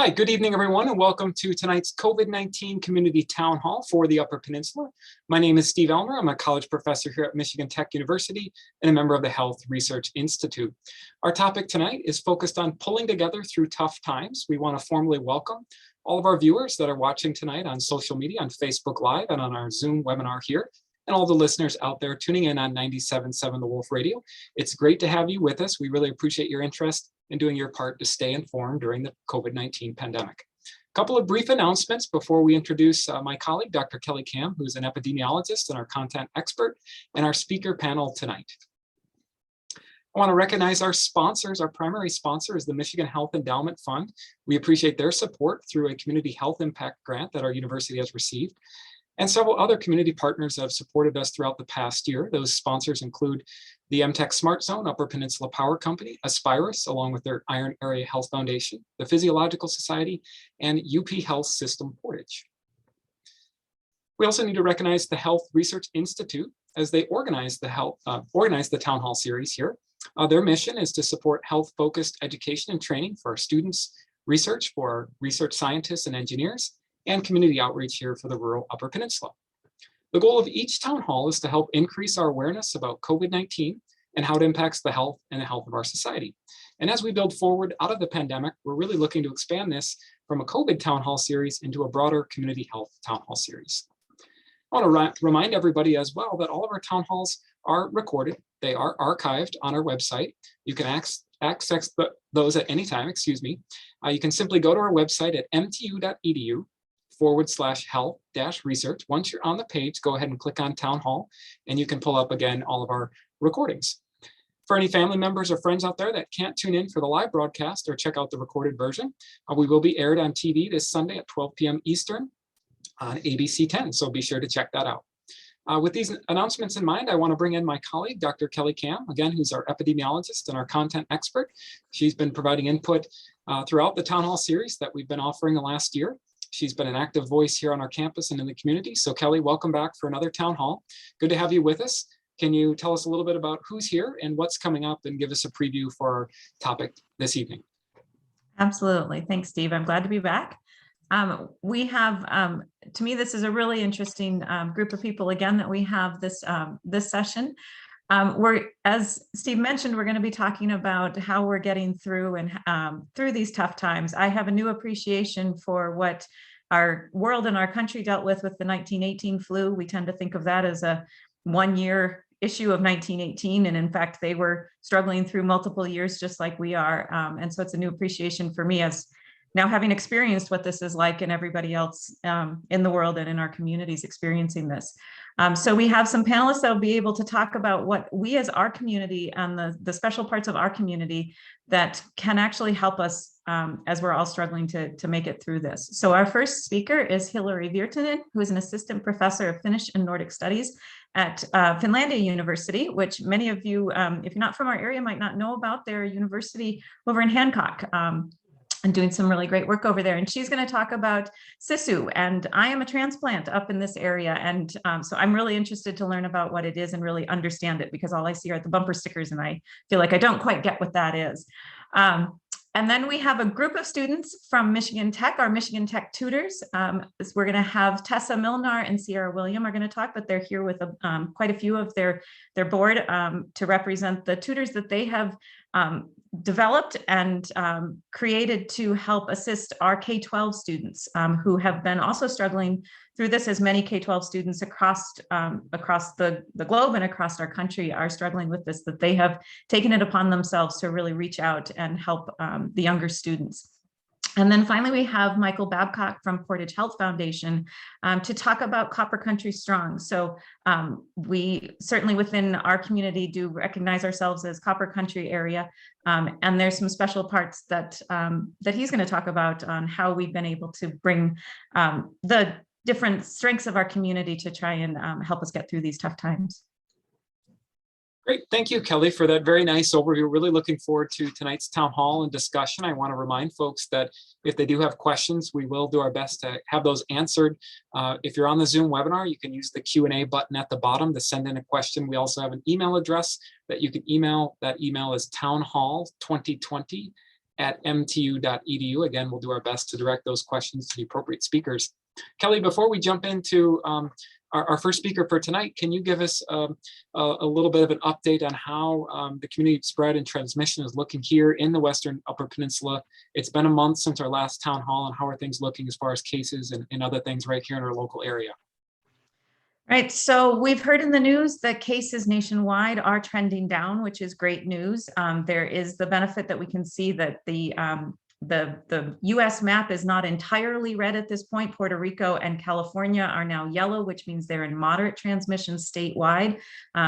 Hi, good evening, everyone, and welcome to tonight's COVID-19 Community Town Hall for the Upper Peninsula. My name is Steve Elmer. I'm a college professor here at Michigan Tech University and a member of the Health Research Institute. Our topic tonight is focused on pulling together through tough times. We want to formally welcome all of our viewers that are watching tonight on social media, on Facebook Live, and on our Zoom webinar here, and all the listeners out there tuning in on 97.7 The Wolf Radio. It's great to have you with us. We really appreciate your interest and doing your part to stay informed during the COVID-19 pandemic. A couple of brief announcements before we introduce my colleague, Dr. Kelly Kam, who's an epidemiologist and our content expert, and our speaker panel tonight. I want to recognize our sponsors. Our primary sponsor is the Michigan Health Endowment Fund. We appreciate their support through a community health impact grant that our university has received. And several other community partners have supported us throughout the past year. Those sponsors include the MTech Smart Zone, Upper Peninsula Power Company, Aspirus, along with their Iron Area Health Foundation, the Physiological Society, and UP Health System Portage. We also need to recognize the Health Research Institute as they organize the Town Hall series here. Their mission is to support health-focused education and training for our students, research for our research scientists and engineers, and community outreach here for the rural Upper Peninsula. The goal of each town hall is to help increase our awareness about COVID-19 and how it impacts the health and the health of our society. And as we build forward out of the pandemic, we're really looking to expand this from a COVID town hall series into a broader community health town hall series. I want to remind everybody as well that all of our town halls are recorded. They are archived on our website. You can access those at any time, You can simply go to our website at mtu.edu/health-research. Once you're on the page, go ahead and click on Town Hall, and you can pull up again all of our recordings. For any family members or friends out there that can't tune in for the live broadcast or check out the recorded version, we will be aired on TV this Sunday at 12 p.m. Eastern on ABC 10, so be sure to check that out. With these announcements in mind, I want to bring in my colleague, Dr. Kelly Kam, again, who's our epidemiologist and our content expert. She's been providing input throughout the Town Hall series that we've been offering the last year. She's been an active voice here on our campus and in the community. So Kelly, welcome back for another town hall. Good to have you with us. Can you tell us a little bit about who's here and what's coming up and give us a preview for our topic this evening? Absolutely. Thanks, Steve. I'm glad to be back. We have, to me, this is a really interesting group of people, again, that we have this session. As Steve mentioned, we're going to be talking about how we're getting through and through these tough times. I have a new appreciation for what our world and our country dealt with the 1918 flu. We tend to think of that as a one-year issue of 1918. And in fact, they were struggling through multiple years just like we are. And so it's a new appreciation for me as now having experienced what this is like and everybody else in the world and in our communities experiencing this. So we have some panelists that will be able to talk about what we as our community and the special parts of our community that can actually help us as we're all struggling to make it through this. So our first speaker is Hillary Virtanen, who is an assistant professor of Finnish and Nordic studies at Finlandia University, which many of you, if you're not from our area, might not know about. Their university over in Hancock. And doing some really great work over there. And she's going to talk about SISU. And I am a transplant up in this area. And so I'm really interested to learn about what it is and really understand it, because all I see are the bumper stickers and I feel like I don't quite get what that is. And then we have a group of students from Michigan Tech, our Michigan Tech tutors. We're going to have Tessa Milnar and Sierra William are going to talk, but they're here with quite a few of their board to represent the tutors that they have developed and created to help assist our K-12 students who have been also struggling through this, as many K-12 students across the globe and across our country are struggling with this, that they have taken it upon themselves to really reach out and help the younger students. And then finally, we have Michael Babcock from Portage Health Foundation to talk about Copper Country Strong. So we certainly within our community do recognize ourselves as Copper Country area. And there's some special parts that he's going to talk about on how we've been able to bring the different strengths of our community to try and help us get through these tough times. Great. Thank you, Kelly, for that very nice overview. Really looking forward to tonight's town hall and discussion. I want to remind folks that if they do have questions, we will do our best to have those answered. If you're on the Zoom webinar, you can use the Q&A button at the bottom to send in a question. We also have an email address that you can email. That email is townhall2020 mtu.edu. Again, we'll do our best to direct those questions to the appropriate speakers. Kelly, before we jump into our first speaker for tonight, can you give us a little bit of an update on how the community spread and transmission is looking here in the Western Upper Peninsula? It's been a month since our last town hall, and how are things looking as far as cases and other things right here in our local area? Right, so we've heard in the news that cases nationwide are trending down, which is great news. There is the benefit that we can see that the US map is not entirely red at this point. Puerto Rico and California are now yellow, which means they're in moderate transmission statewide.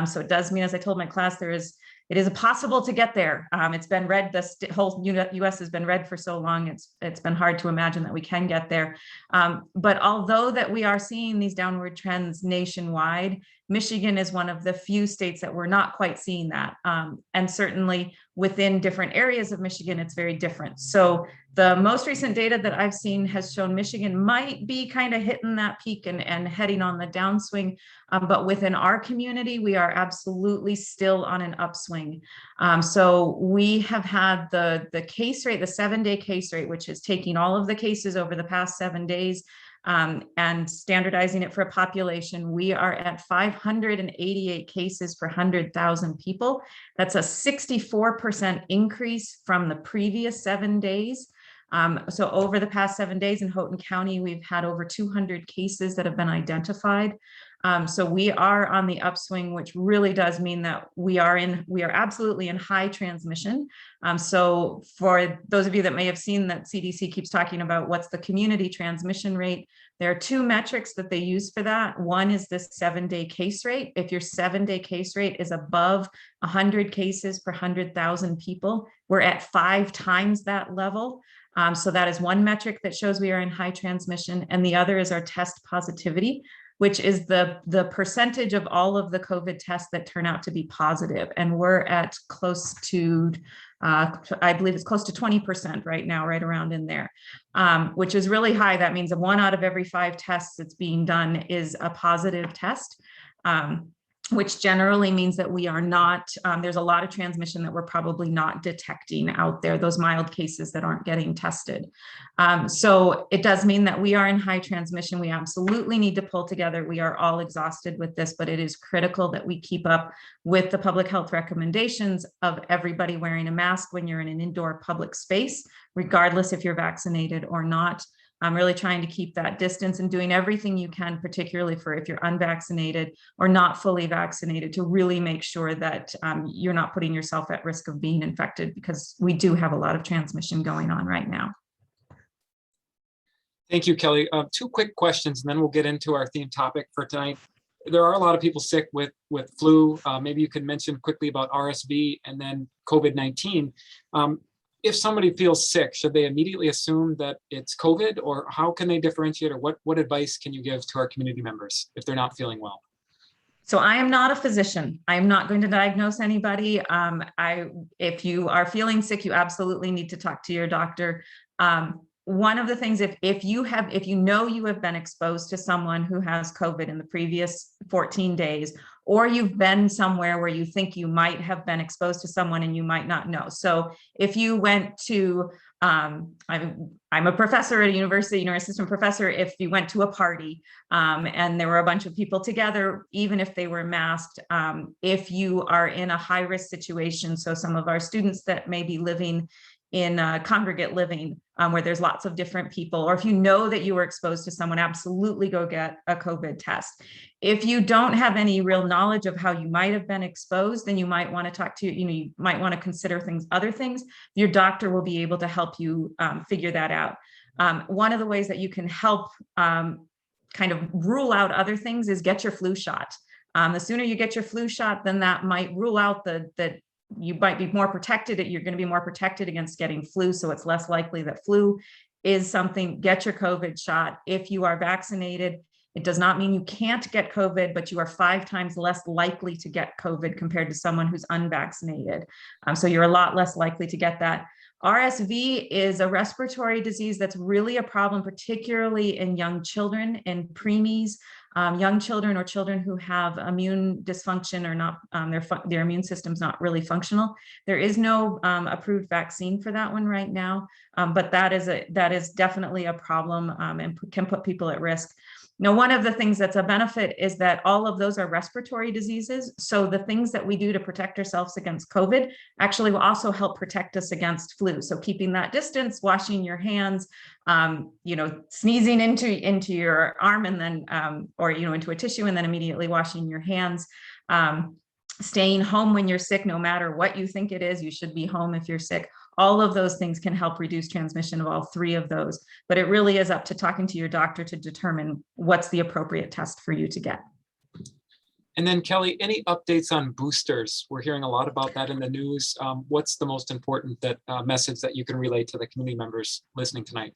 So it does mean, as I told my class, it is possible to get there. It's been red, the whole US has been red for so long, it's been hard to imagine that we can get there. But although that we are seeing these downward trends nationwide, Michigan is one of the few states that we're not quite seeing that. And certainly within different areas of Michigan, it's very different. So the most recent data that I've seen has shown Michigan might be kind of hitting that peak and heading on the downswing. But within our community, we are absolutely still on an upswing. So we have had the case rate, the 7-day case rate, which is taking all of the cases over the past 7 days and standardizing it for a population. We are at 588 cases per 100,000 people. That's a 64% increase from the previous 7 days. So over the past 7 days in Houghton County, we've had over 200 cases that have been identified. So we are on the upswing, which really does mean that we are absolutely in high transmission. So for those of you that may have seen that CDC keeps talking about what's the community transmission rate, there are two metrics that they use for that. One is this 7-day case rate. If your 7-day case rate is above 100 cases per 100,000 people, we're at 5 times that level. So that is one metric that shows we are in high transmission. And the other is our test positivity, which is the percentage of all of the COVID tests that turn out to be positive. And we're at close to, I believe it's close to 20% right now, right around in there, which is really high. That means that 1 out of every 5 tests that's being done is a positive test. Which generally means that we are not, there's a lot of transmission that we're probably not detecting out there, those mild cases that aren't getting tested. So it does mean that we are in high transmission. We absolutely need to pull together. We are all exhausted with this, but it is critical that we keep up with the public health recommendations of everybody wearing a mask when you're in an indoor public space, regardless if you're vaccinated or not. I'm really trying to keep that distance and doing everything you can, particularly for if you're unvaccinated or not fully vaccinated, to really make sure that you're not putting yourself at risk of being infected, because we do have a lot of transmission going on right now. Thank you, Kelly. 2 quick questions, and then we'll get into our theme topic for tonight. There are a lot of people sick with flu. Maybe you could mention quickly about RSV and then COVID-19. If somebody feels sick, should they immediately assume that it's COVID, or how can they differentiate, or what advice can you give to our community members if they're not feeling well? So I am not a physician. I am not going to diagnose anybody. If you are feeling sick, you absolutely need to talk to your doctor. One of the things, if you know you have been exposed to someone who has COVID in the previous 14 days, or you've been somewhere where you think you might have been exposed to someone and you might not know. So if you went to, I'm a professor at a university, assistant professor, if you went to a party and there were a bunch of people together, even if they were masked, if you are in a high risk situation, so some of our students that may be living in congregate living where there's lots of different people, or if you know that you were exposed to someone, absolutely go get a COVID test. If you don't have any real knowledge of how you might have been exposed, then you might want to talk to, you might want to consider other things. Your doctor will be able to help you figure that out. One of the ways that you can help kind of rule out other things is get your flu shot. The sooner you get your flu shot, then that might rule out that you might be more protected. You're going to be more protected against getting flu. So it's less likely that flu is something. Get your COVID shot. If you are vaccinated, it does not mean you can't get COVID, but you are 5 times less likely to get COVID compared to someone who's unvaccinated. So you're a lot less likely to get that. RSV is a respiratory disease that's really a problem, particularly in young children and preemies, young children or children who have immune dysfunction or not, their immune system's not really functional. There is no approved vaccine for that one right now, but that is definitely a problem and can put people at risk. Now, one of the things that's a benefit is that all of those are respiratory diseases. So the things that we do to protect ourselves against COVID actually will also help protect us against flu. So keeping that distance, washing your hands, sneezing into your arm and then, or, into a tissue and then immediately washing your hands. Staying home when you're sick, no matter what you think it is, you should be home if you're sick. All of those things can help reduce transmission of all three of those, but it really is up to talking to your doctor to determine what's the appropriate test for you to get. And then Kelly, any updates on boosters? We're hearing a lot about that in the news. What's the most important message that you can relay to the community members listening tonight?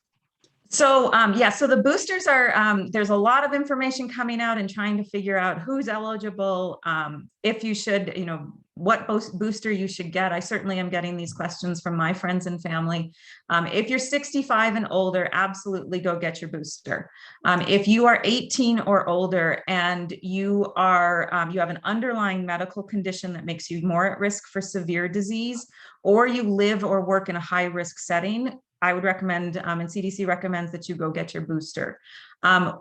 So so the boosters are, there's a lot of information coming out and trying to figure out who's eligible, if you should, what booster you should get. I certainly am getting these questions from my friends and family. If you're 65 and older, absolutely go get your booster. If you are 18 or older and you have an underlying medical condition that makes you more at risk for severe disease, or you live or work in a high risk setting, I would recommend, and CDC recommends that you go get your booster.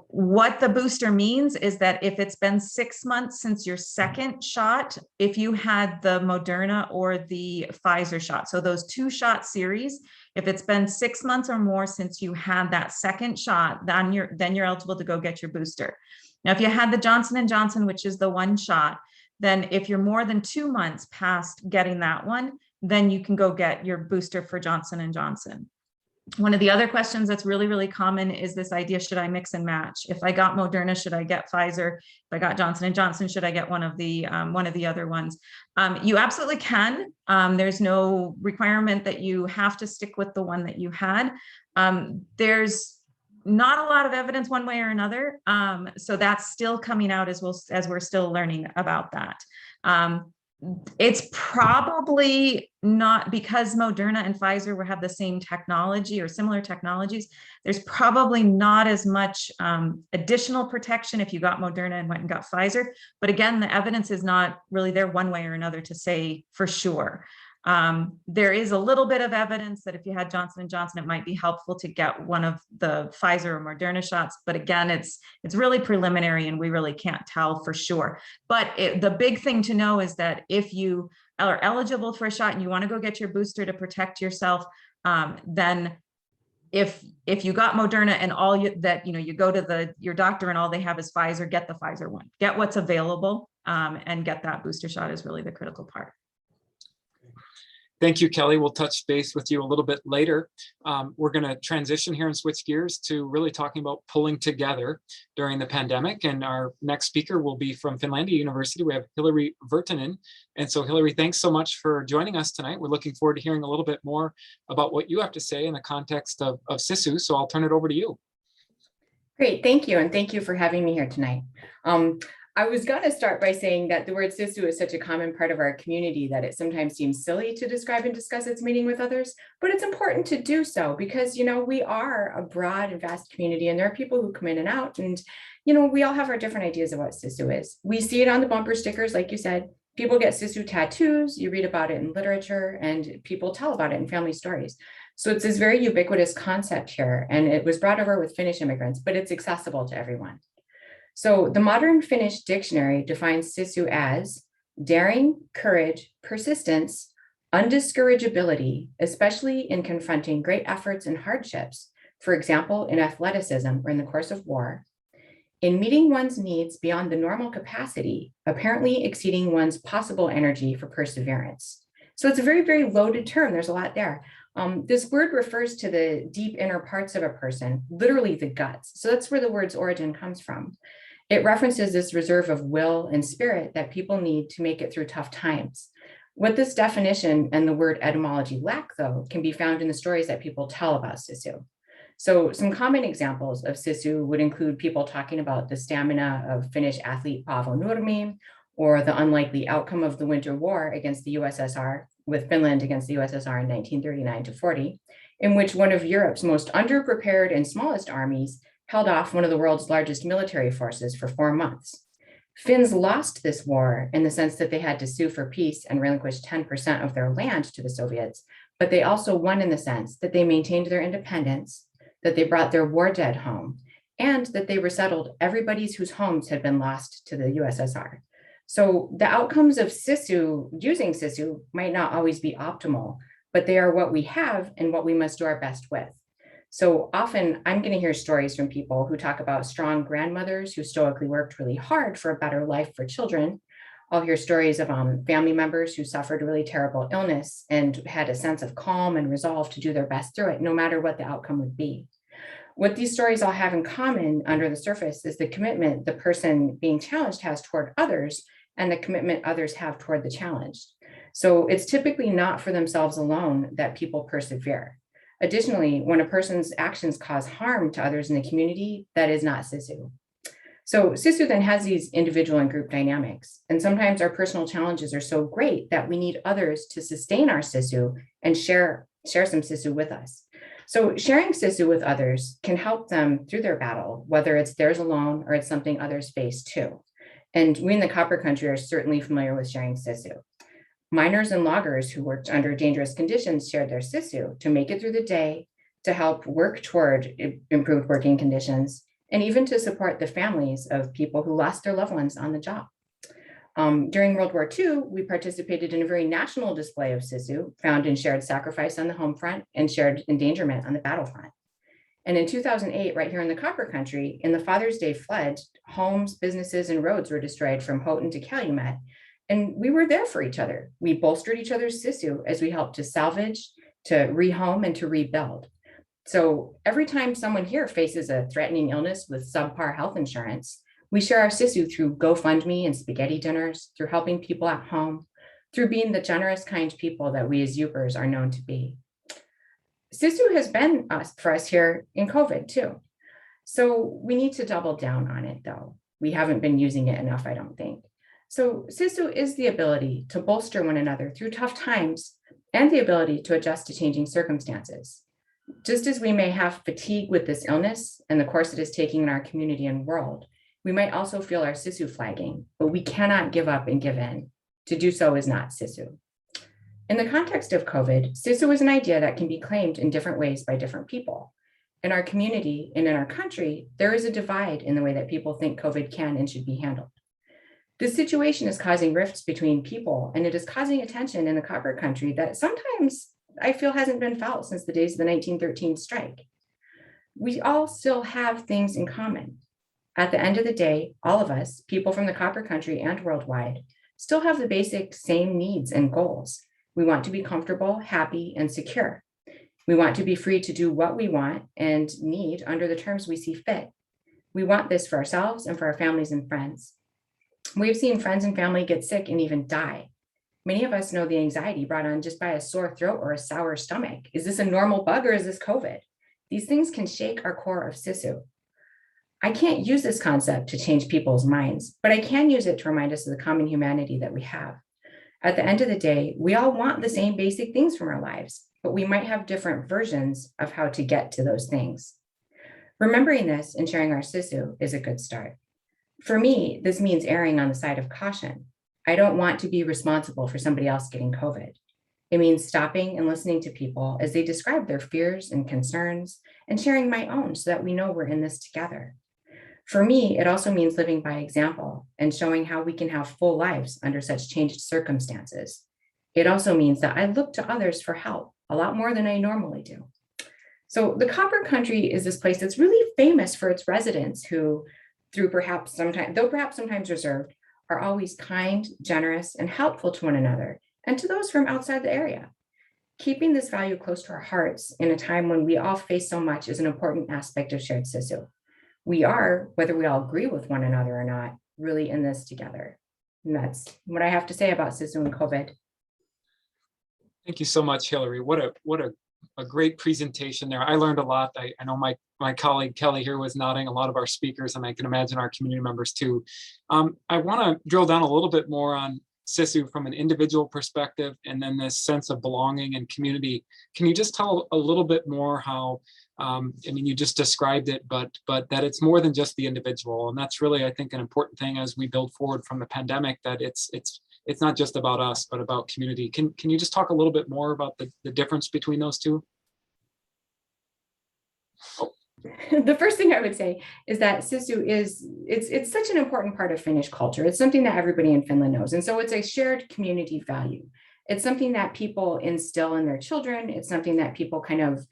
What the booster means is that if it's been 6 months since your second shot, if you had the Moderna or the Pfizer shot, so those 2-shot series, if it's been 6 months or more since you had that second shot, then you're eligible to go get your booster. Now, if you had the Johnson & Johnson, which is the 1 shot, then if you're more than 2 months past getting that one, then you can go get your booster for Johnson & Johnson. One of the other questions that's really, really common is this idea, should I mix and match? If I got Moderna, should I get Pfizer? If I got Johnson & Johnson, should I get one of the other ones? You absolutely can. There's no requirement that you have to stick with the one that you had. There's not a lot of evidence one way or another. So that's still coming out as we're still learning about that. It's probably not, because Moderna and Pfizer have the same technology or similar technologies, there's probably not as much additional protection if you got Moderna and went and got Pfizer. But again, the evidence is not really there one way or another to say for sure. There is a little bit of evidence that if you had Johnson & Johnson, it might be helpful to get one of the Pfizer or Moderna shots. But again, it's really preliminary and we really can't tell for sure. But the big thing to know is that if you are eligible for a shot and you want to go get your booster to protect yourself, then if you got Moderna and you go to your doctor and all they have is Pfizer, get the Pfizer one. Get what's available and get that booster shot is really the critical part. Thank you, Kelly. We'll touch base with you a little bit later. We're going to transition here and switch gears to really talking about pulling together during the pandemic. And our next speaker will be from Finlandia University. We have Hillary Virtanen. And so Hillary, thanks so much for joining us tonight. We're looking forward to hearing a little bit more about what you have to say in the context of SISU. So I'll turn it over to you. Great, thank you. And thank you for having me here tonight. I was going to start by saying that the word SISU is such a common part of our community that it sometimes seems silly to describe and discuss its meaning with others, but it's important to do so because, we are a broad and vast community and there are people who come in and out and, we all have our different ideas of what SISU is. We see it on the bumper stickers, like you said, people get SISU tattoos, you read about it in literature and people tell about it in family stories. So it's this very ubiquitous concept here and it was brought over with Finnish immigrants, but it's accessible to everyone. So the modern Finnish dictionary defines SISU as daring, courage, persistence, undiscourageability, especially in confronting great efforts and hardships, for example, in athleticism or in the course of war, in meeting one's needs beyond the normal capacity, apparently exceeding one's possible energy for perseverance. So it's a very, very loaded term. There's a lot there. This word refers to the deep inner parts of a person, literally the guts. So that's where the word's origin comes from. It references this reserve of will and spirit that people need to make it through tough times. What this definition and the word etymology lack, though, can be found in the stories that people tell about SISU. So some common examples of SISU would include people talking about the stamina of Finnish athlete Paavo Nurmi, or the unlikely outcome of the Winter War against the USSR, with Finland against the USSR in 1939 to 40, in which one of Europe's most underprepared and smallest armies held off one of the world's largest military forces for 4 months. Finns lost this war in the sense that they had to sue for peace and relinquish 10% of their land to the Soviets, but they also won in the sense that they maintained their independence, that they brought their war dead home, and that they resettled everybody whose homes had been lost to the USSR. So the outcomes of using SISU might not always be optimal, but they are what we have and what we must do our best with. So often I'm going to hear stories from people who talk about strong grandmothers who stoically worked really hard for a better life for children. I'll hear stories of family members who suffered really terrible illness and had a sense of calm and resolve to do their best through it, no matter what the outcome would be. What these stories all have in common under the surface is the commitment the person being challenged has toward others and the commitment others have toward the challenged. So it's typically not for themselves alone that people persevere. Additionally, when a person's actions cause harm to others in the community, that is not SISU. So SISU then has these individual and group dynamics. And sometimes our personal challenges are so great that we need others to sustain our SISU and share some SISU with us. So sharing SISU with others can help them through their battle, whether it's theirs alone or it's something others face too. And we in the Copper Country are certainly familiar with sharing SISU. Miners and loggers who worked under dangerous conditions shared their SISU to make it through the day, to help work toward improved working conditions, and even to support the families of people who lost their loved ones on the job. During World War II, we participated in a very national display of SISU, found in shared sacrifice on the home front and shared endangerment on the battlefront. And in 2008, right here in the Copper Country, in the Father's Day flood, homes, businesses, and roads were destroyed from Houghton to Calumet. And we were there for each other. We bolstered each other's SISU as we helped to salvage, to rehome, and to rebuild. So every time someone here faces a threatening illness with subpar health insurance, we share our SISU through GoFundMe and spaghetti dinners, through helping people at home, through being the generous, kind people that we as Yoopers are known to be. SISU has been for us here in COVID too. So we need to double down on it though. We haven't been using it enough, I don't think. So SISU is the ability to bolster one another through tough times and the ability to adjust to changing circumstances. Just as we may have fatigue with this illness and the course it is taking in our community and world, we might also feel our SISU flagging, but we cannot give up and give in. To do so is not SISU. In the context of COVID, SISU is an idea that can be claimed in different ways by different people. In our community and in our country, there is a divide in the way that people think COVID can and should be handled. This situation is causing rifts between people, and it is causing a tension in the Copper Country that sometimes I feel hasn't been felt since the days of the 1913 strike. We all still have things in common. At the end of the day, all of us, people from the Copper Country and worldwide, still have the basic same needs and goals. We want to be comfortable, happy, and secure. We want to be free to do what we want and need under the terms we see fit. We want this for ourselves and for our families and friends. We've seen friends and family get sick and even die. Many of us know the anxiety brought on just by a sore throat or a sour stomach. Is this a normal bug or is this COVID? These things can shake our core of SISU. I can't use this concept to change people's minds, but I can use it to remind us of the common humanity that we have. At the end of the day, we all want the same basic things from our lives, but we might have different versions of how to get to those things. Remembering this and sharing our SISU is a good start. For me, this means erring on the side of caution. I don't want to be responsible for somebody else getting COVID. It means stopping and listening to people as they describe their fears and concerns and sharing my own so that we know we're in this together. For me, it also means living by example and showing how we can have full lives under such changed circumstances. It also means that I look to others for help a lot more than I normally do. So the Copper Country is this place that's really famous for its residents who, though perhaps sometimes reserved, are always kind, generous, and helpful to one another and to those from outside the area. Keeping this value close to our hearts in a time when we all face so much is an important aspect of shared SISU. We are, whether we all agree with one another or not, really in this together. And that's what I have to say about SISU and COVID. Thank you so much, Hillary. What a great presentation there. I learned a lot. I know my colleague Kelly here was nodding, a lot of our speakers, and I can imagine our community members too. I want to drill down a little bit more on SISU from an individual perspective, and then this sense of belonging and community. Can you just tell a little bit more how, I mean, you just described it, but that it's more than just the individual. And that's really, I think, an important thing as we build forward from the pandemic, that it's not just about us, but about community. Can you just talk a little bit more about the difference between those two? The first thing I would say is that SISU it's such an important part of Finnish culture. It's something that everybody in Finland knows. And so it's a shared community value. It's something that people instill in their children. It's something that people kind of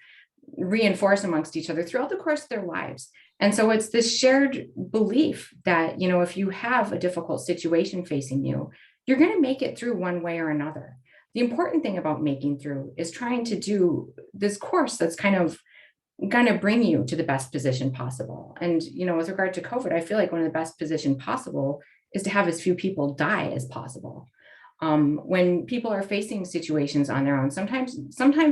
reinforce amongst each other throughout the course of their lives. And so it's this shared belief that, if you have a difficult situation facing you, you're going to make it through one way or another. The important thing about making through is trying to do this course that's kind of going to bring you to the best position possible. And, with regard to COVID, I feel like one of the best position possible is to have as few people die as possible. When people are facing situations on their own, sometimes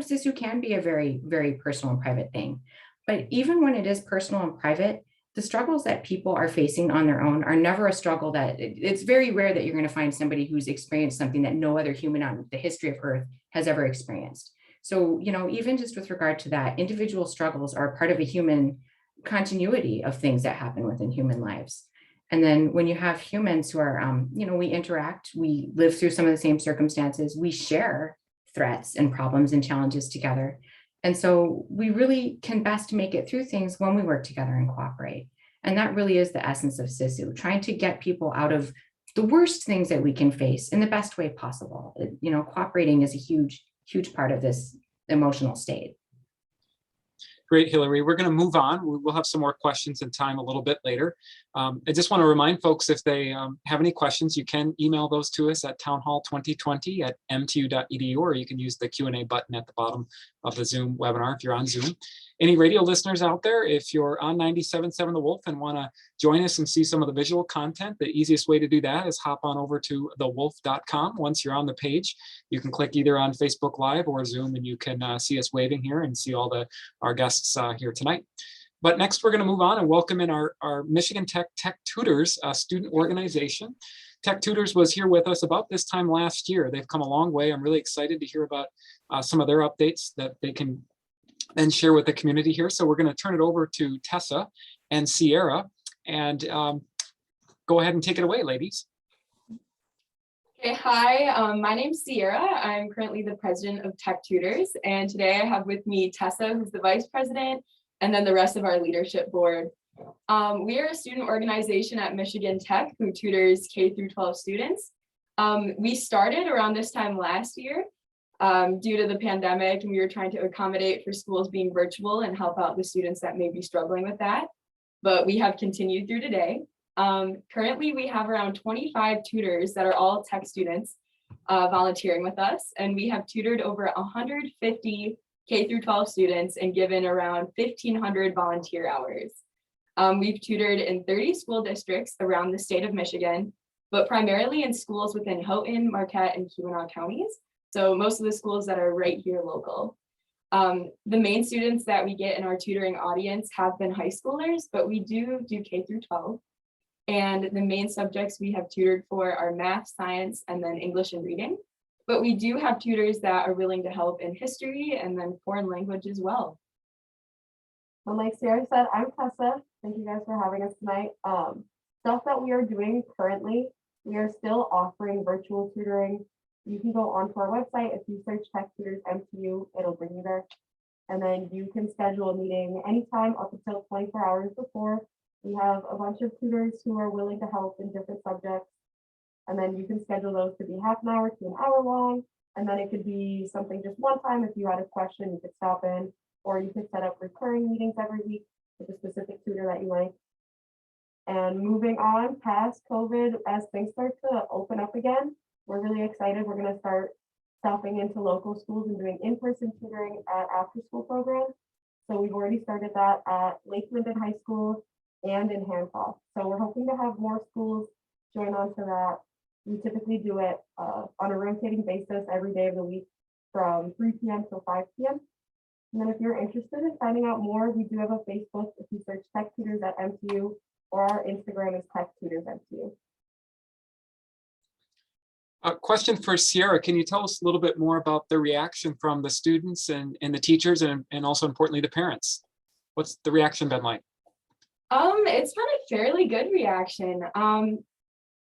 this can be a very, very personal and private thing. But even when it is personal and private, the struggles that people are facing on their own are never a struggle it's very rare that you're going to find somebody who's experienced something that no other human on the history of Earth has ever experienced. So, even just with regard to that, individual struggles are part of a human continuity of things that happen within human lives. And then when you have humans who are, we interact, we live through some of the same circumstances, we share threats and problems and challenges together. And so we really can best make it through things when we work together and cooperate. And that really is the essence of SISU, trying to get people out of the worst things that we can face in the best way possible. Cooperating is a huge part of this emotional state. Great, Hillary. We're going to move on. We'll have some more questions and time a little bit later. I just want to remind folks, if they have any questions, you can email those to us at townhall2020@mtu.edu, or you can use the Q&A button at the bottom of the Zoom webinar if you're on Zoom. Any radio listeners out there, if you're on 97.7 The Wolf and want to join us and see some of the visual content, the easiest way to do that is hop on over to thewolf.com. Once you're on the page, you can click either on Facebook Live or Zoom, and you can see us waving here and see all our guests here tonight. But next, we're going to move on and welcome in our Michigan Tech Tutors student organization. Tech Tutors was here with us about this time last year. They've come a long way. I'm really excited to hear about some of their updates that they can then share with the community here. So we're going to turn it over to Tessa and Sierra, and go ahead and take it away, ladies. Okay, hi, my name's Sierra. I'm currently the president of Tech Tutors, and today I have with me Tessa, who's the vice president, and then the rest of our leadership board. We are a student organization at Michigan Tech who tutors K through 12 students. We started around this time last year due to the pandemic, and we were trying to accommodate for schools being virtual and help out the students that may be struggling with that. But we have continued through today. Currently, we have around 25 tutors that are all tech students volunteering with us, and we have tutored over 150 K through 12 students and given around 1,500 volunteer hours. We've tutored in 30 school districts around the state of Michigan, but primarily in schools within Houghton, Marquette, and Keweenaw counties. So most of the schools that are right here local. The main students that we get in our tutoring audience have been high schoolers, but we do K through 12. And the main subjects we have tutored for are math, science, and then English and reading. But we do have tutors that are willing to help in history and then foreign language as well. Well, like Sarah said, I'm Tessa. Thank you guys for having us tonight. Stuff that we are doing currently, we are still offering virtual tutoring. You can go onto our website. If you search Tech Tutors MTU, it'll bring you there. And then you can schedule a meeting anytime up until 24 hours before. We have a bunch of tutors who are willing to help in different subjects. And then you can schedule those to be half an hour to an hour long. And then it could be something just one time. If you had a question, you could stop in, or you could set up recurring meetings every week with a specific tutor that you like. And moving on past COVID, as things start to open up again, we're really excited. We're going to start stopping into local schools and doing in-person tutoring at after-school programs. So we've already started that at Lake Linden High School and in Hancock. So we're hoping to have more schools join on to that. We typically do it on a rotating basis every day of the week from 3 p.m. till 5 p.m. And then if you're interested in finding out more, we do have a Facebook. If you search Tech Tutors at MTU, or our Instagram is Tech Tutors MTU. A question for Sierra. Can you tell us a little bit more about the reaction from the students and the teachers and also importantly the parents? What's the reaction been like? It's been a fairly good reaction.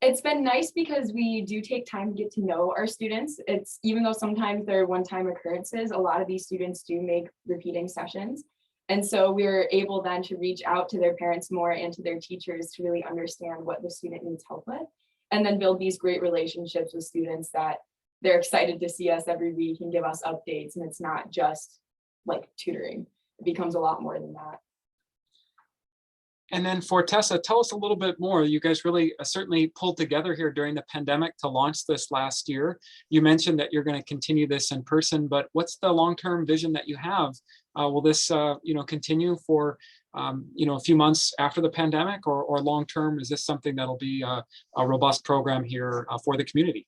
It's been nice because we do take time to get to know our students. It's even though sometimes they're one-time occurrences, a lot of these students do make repeating sessions. And so we're able then to reach out to their parents more and to their teachers to really understand what the student needs help with, and then build these great relationships with students that they're excited to see us every week and give us updates. And it's not just like tutoring. It becomes a lot more than that. And then for Tessa, tell us a little bit more. You guys really certainly pulled together here during the pandemic to launch this last year. You mentioned that you're going to continue this in person, but what's the long-term vision that you have? Will this, continue for, a few months after the pandemic, or long-term? Is this something that'll be a robust program here for the community?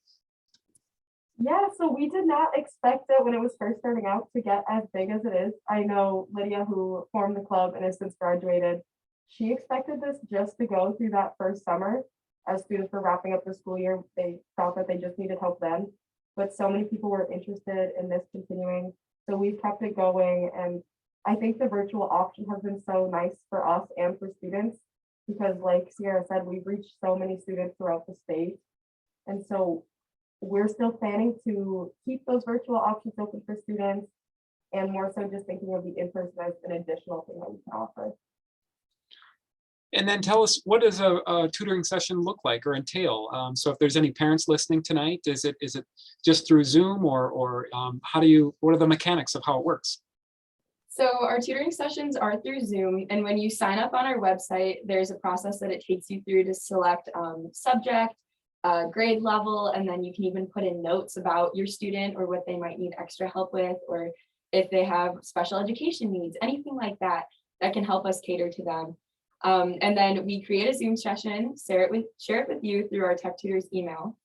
Yeah, so we did not expect it when it was first starting out to get as big as it is. I know Lydia, who formed the club and has since graduated, she expected this just to go through that first summer. As students were wrapping up the school year, they thought that they just needed help then. But so many people were interested in this continuing. So we've kept it going. And I think the virtual option has been so nice for us and for students, because like Sierra said, we've reached so many students throughout the state. And so we're still planning to keep those virtual options open for students, and more so just thinking of the in-person as an additional thing that we can offer. And then tell us, what does a tutoring session look like or entail? So if there's any parents listening tonight, is it just through Zoom, or what are the mechanics of how it works? So our tutoring sessions are through Zoom, and when you sign up on our website, there's a process that it takes you through to select subject, grade level, and then you can even put in notes about your student or what they might need extra help with, or if they have special education needs, anything like that can help us cater to them. And then we create a Zoom session, share it with you through our Tech Tutors email.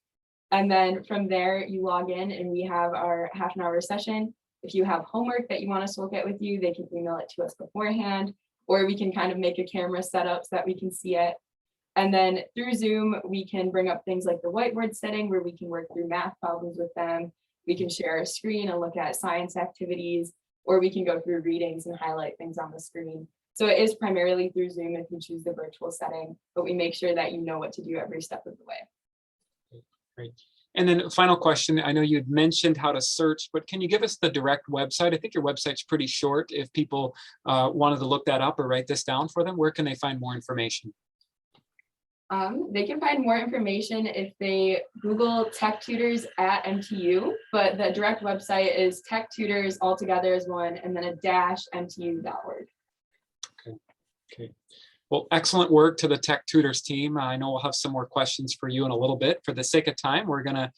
And then from there, you log in and we have our half-an-hour session. If you have homework that you want us to look at with you, they can email it to us beforehand, or we can kind of make a camera setup so that we can see it. And then through Zoom, we can bring up things like the whiteboard setting where we can work through math problems with them. We can share a screen and look at science activities, or we can go through readings and highlight things on the screen. So it is primarily through Zoom if you choose the virtual setting, but we make sure that you know what to do every step of the way. Great. And then final question, I know you had mentioned how to search, but can you give us the direct website? I think your website's pretty short. If people wanted to look that up or write this down for them, where can they find more information? They can find more information if they Google Tech Tutors at MTU, but the direct website is Tech Tutors all together as one, and then a -mtu.org. Okay. Well, excellent work to the Tech Tutors team. I know we'll have some more questions for you in a little bit. For the sake of time, we're going to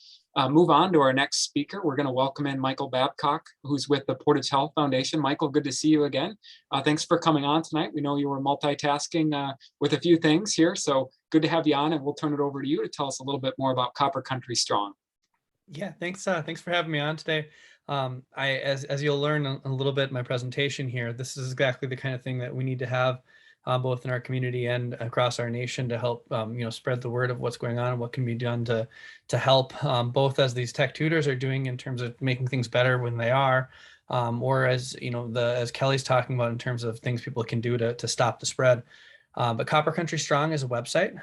move on to our next speaker. We're going to welcome in Michael Babcock, who's with the Portage Health Foundation. Michael, good to see you again. Thanks for coming on tonight. We know you were multitasking with a few things here, so good to have you on, and we'll turn it over to you to tell us a little bit more about Copper Country Strong. Yeah, thanks. Thanks for having me on today. As you'll learn a little bit in my presentation here, this is exactly the kind of thing that we need to have both in our community and across our nation to help spread the word of what's going on and what can be done to help both as these tech tutors are doing in terms of making things better when they are, or as as Kelly's talking about in terms of things people can do to stop the spread. But Copper Country Strong is a website.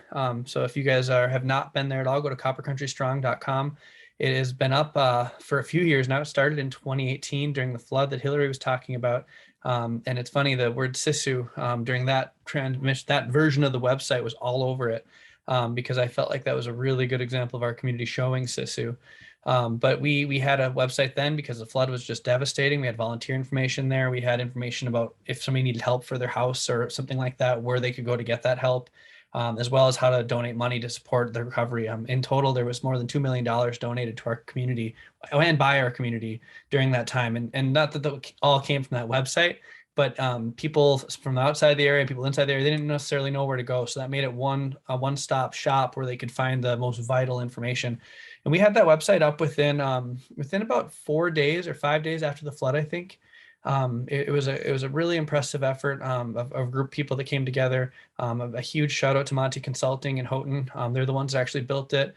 So if you guys have not been there at all, go to coppercountrystrong.com. It has been up for a few years now. It started in 2018 during the flood that Hillary was talking about. And it's funny, the word SISU during that transmission, that version of the website was all over it because I felt like that was a really good example of our community showing SISU. But we had a website then because the flood was just devastating. We had volunteer information there. We had information about if somebody needed help for their house or something like that, where they could go to get that help, as well as how to donate money to support the recovery. In total, there was more than $2 million donated to our community and by our community during that time. And not that all came from that website, but people from outside the area, people inside the area, they didn't necessarily know where to go. So that made it a one-stop shop where they could find the most vital information. And we had that website up within about 4 days or 5 days after the flood, I think. It was a really impressive effort of a group of people that came together. A huge shout out to Monty Consulting in Houghton. They're the ones that actually built it.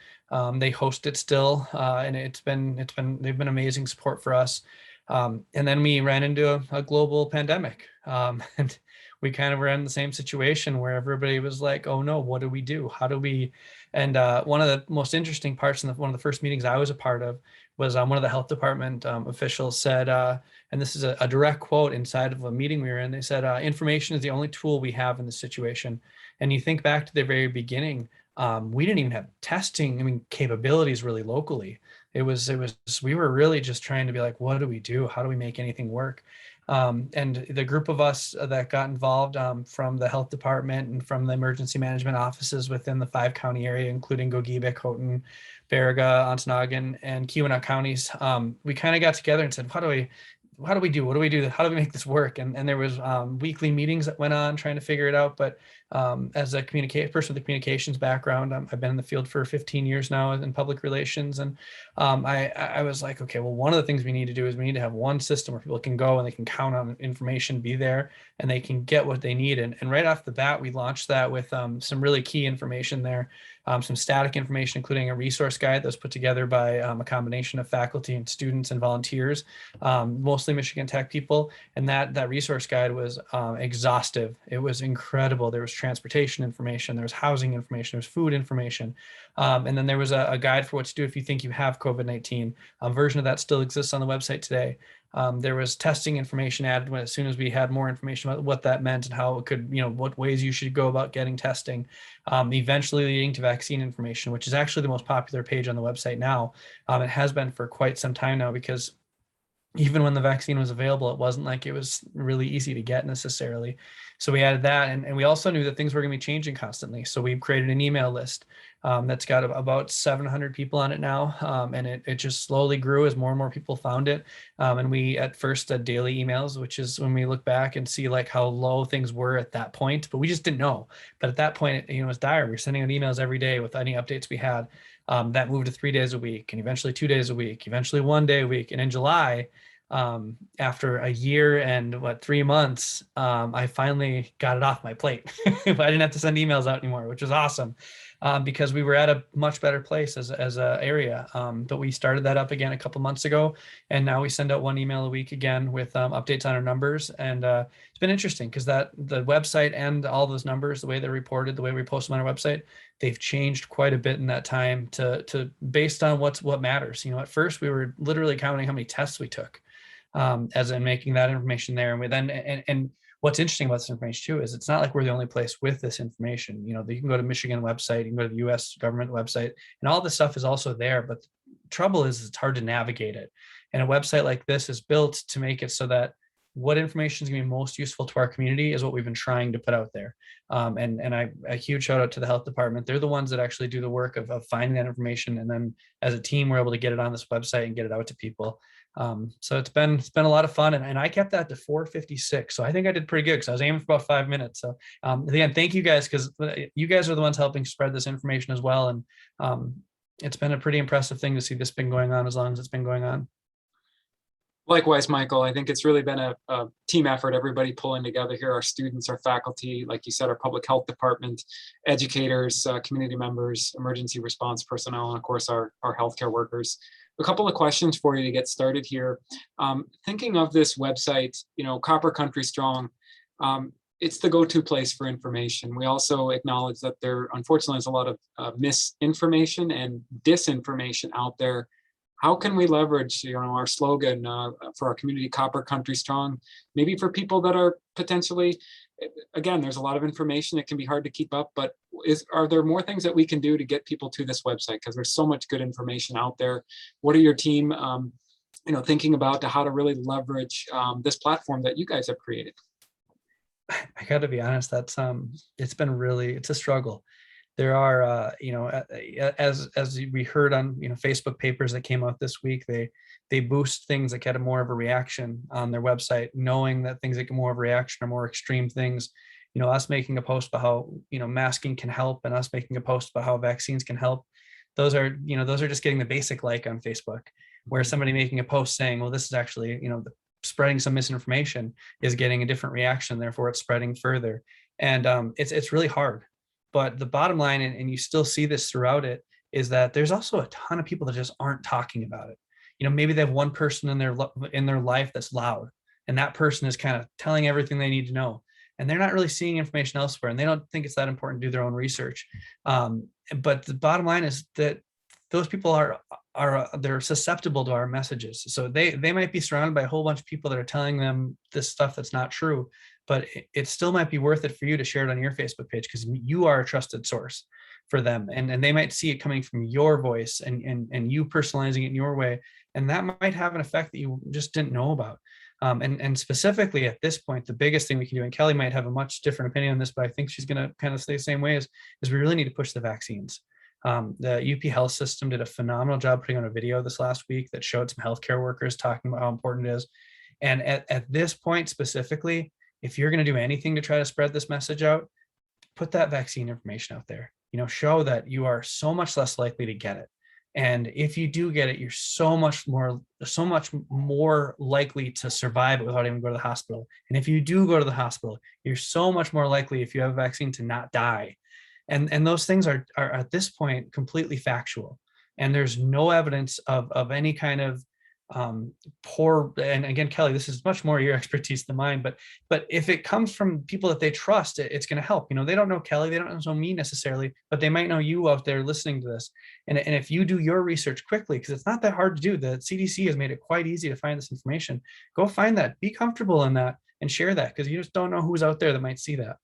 They host it still, and they've been amazing support for us. And then we ran into a global pandemic, and we kind of were in the same situation where everybody was like, "Oh no, what do we do? How do we?" And one of the most interesting parts in one of the first meetings I was a part of was one of the health department officials said, and this is a direct quote inside of a meeting we were in. They said, "Information is the only tool we have in this situation." And you think back to the very beginning, we didn't even have testing, capabilities really locally. We were really just trying to be like, what do we do? How do we make anything work? And the group of us that got involved from the health department and from the emergency management offices within the 5-county area, including Gogebic, Houghton, Baraga, Ontonagon, and Keweenaw counties, we kind of got together and said, what do we do? What do we do? How do we make this work? And there was weekly meetings that went on trying to figure it out. But as a person with a communications background, I've been in the field for 15 years now in public relations. And I was like, okay, well, one of the things we need to do is we need to have one system where people can go and they can count on information, be there, and they can get what they need. And right off the bat, we launched that with some really key information there. Some static information, including a resource guide that was put together by a combination of faculty and students and volunteers, mostly Michigan Tech people. And that resource guide was exhaustive. It was incredible. There was transportation information, there was housing information, there was food information. And then there was a guide for what to do if you think you have COVID-19. A version of that still exists on the website today. There was testing information added as soon as we had more information about what that meant and how it could, what ways you should go about getting testing, eventually leading to vaccine information, which is actually the most popular page on the website now. It has been for quite some time now, because even when the vaccine was available, it wasn't like it was really easy to get necessarily. So we added that. And we also knew that things were going to be changing constantly. So we created an email list that's got about 700 people on it now. And it just slowly grew as more and more people found it. And we at first had daily emails, which is when we look back and see like how low things were at that point, but we just didn't know. But at that point, it was dire. We were sending out emails every day with any updates we had. That moved to 3 days a week, and eventually 2 days a week, eventually 1 day a week. And in July, after a year and 3 months, I finally got it off my plate. I didn't have to send emails out anymore, which was awesome, because we were at a much better place as a area. But we started that up again a couple months ago, and now we send out 1 email a week again with updates on our numbers. And it's been interesting because the website and all those numbers, the way they're reported, the way we post them on our website, they've changed quite a bit in that time to based on what matters. At first we were literally counting how many tests we took, as in making that information there. And we then, and what's interesting about this information too, is it's not like we're the only place with this information. You can go to Michigan website, you can go to the US government website, and all this stuff is also there. But the trouble is it's hard to navigate it. And a website like this is built to make it so that what information is going to be most useful to our community is what we've been trying to put out there. And a huge shout out to the health department. They're the ones that actually do the work of finding that information. And then as a team, we're able to get it on this website and get it out to people. So it's been a lot of fun, and I kept that to 4:56. So I think I did pretty good because I was aiming for about 5 minutes. So again, thank you guys, because you guys are the ones helping spread this information as well. And it's been a pretty impressive thing to see this been going on as long as it's been going on. Likewise, Michael, I think it's really been a team effort, everybody pulling together here, our students, our faculty, like you said, our public health department, educators, community members, emergency response personnel, and of course, our healthcare workers. A couple of questions for you to get started here. Thinking of this website, Copper Country Strong, it's the go-to place for information. We also acknowledge that there, unfortunately, is a lot of misinformation and disinformation out there. How can we leverage, our slogan for our community, Copper Country Strong, maybe for people that are potentially, again, there's a lot of information that can be hard to keep up, but are there more things that we can do to get people to this website? Because there's so much good information out there. What are your team, thinking about how to really leverage this platform that you guys have created? I got to be honest, that's it's a struggle. There are, as we heard on, Facebook papers that came out this week, they boost things that get more of a reaction on their website, knowing that things that get more of a reaction are more extreme things. Us making a post about how, masking can help, and us making a post about how vaccines can help. Those are just getting the basic like on Facebook, where somebody making a post saying, well, this is actually, spreading some misinformation is getting a different reaction, therefore it's spreading further. And it's really hard. But the bottom line, and you still see this throughout it, is that there's also a ton of people that just aren't talking about it. You know, maybe they have one person in their life that's loud, and that person is kind of telling everything they need to know, and they're not really seeing information elsewhere, and they don't think it's that important to do their own research. But the bottom line is that those people are they're susceptible to our messages. So they might be surrounded by a whole bunch of people that are telling them this stuff that's not true, but it still might be worth it for you to share it on your Facebook page, because you are a trusted source for them, and they might see it coming from your voice and you personalizing it in your way, and that might have an effect that you just didn't know about. And specifically at this point, the biggest thing we can do, and Kelly might have a much different opinion on this, but I think she's going to kind of say the same way, is we really need to push the vaccines. The UP Health System did a phenomenal job putting on a video this last week that showed some healthcare workers talking about how important it is. And at this point specifically, if you're going to do anything to try to spread this message out, put that vaccine information out there. You know, show that you are so much less likely to get it. And if you do get it, you're so much more likely to survive it without even going to the hospital. And if you do go to the hospital, you're so much more likely, if you have a vaccine, to not die. And those things are at this point completely factual. And there's no evidence of any kind of poor, and again, Kelly, this is much more your expertise than mine, but if it comes from people that they trust, it's going to help. You know, they don't know Kelly, they don't know me necessarily, but they might know you out there listening to this. And if you do your research quickly, because it's not that hard to do, the CDC has made it quite easy to find this information. Go find that, be comfortable in that, and share that, because you just don't know who's out there that might see that.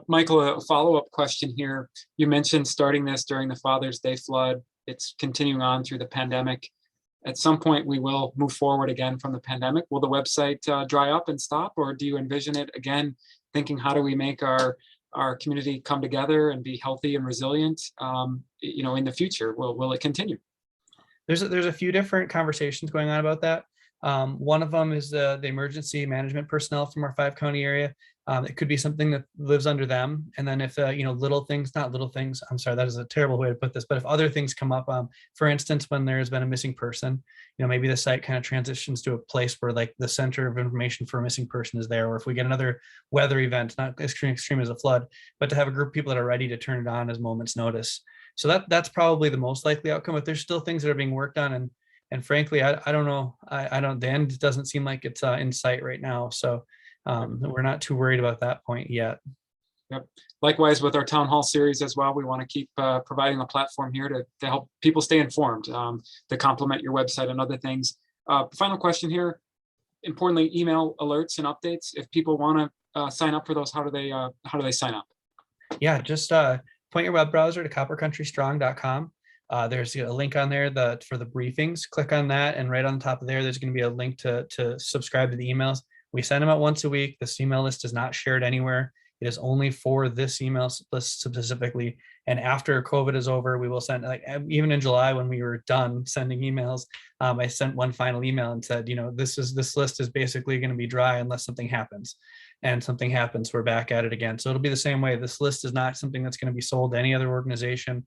Michael, a follow-up question here. You mentioned starting this during the Father's Day flood. It's continuing on through the pandemic. At some point, we will move forward again from the pandemic. Will the website dry up and stop, or do you envision it again, thinking how do we make our community come together and be healthy and resilient, you know, in the future? Will it continue? There's a few different conversations going on about that. One of them is the emergency management personnel from our 5-county area. It could be something that lives under them. And then if, you know, not little things, I'm sorry, that is a terrible way to put this, but if other things come up, for instance, when there's been a missing person, you know, maybe the site kind of transitions to a place where like the center of information for a missing person is there, or if we get another weather event, not extreme as a flood, but to have a group of people that are ready to turn it on as moment's notice. So that's probably the most likely outcome, but there's still things that are being worked on. And frankly, I don't know, the end doesn't seem like it's in sight right now. So we're not too worried about that point yet. Yep. Likewise with our town hall series as well, we want to keep providing a platform here to help people stay informed, to complement your website and other things. Final question here. Importantly, email alerts and updates. If people want to sign up for those, how do they sign up? Yeah, just point your web browser to coppercountrystrong.com. There's a link on there for the briefings. Click on that, and right on the top of there's going to be a link to subscribe to the emails. We send them out once a week. This email list is not shared anywhere. It is only for this email list specifically. And after COVID is over, we will send, like even in July when we were done sending emails, I sent one final email and said, you know, this list is basically going to be dry unless something happens. And something happens, we're back at it again. So it'll be the same way. This list is not something that's going to be sold to any other organization.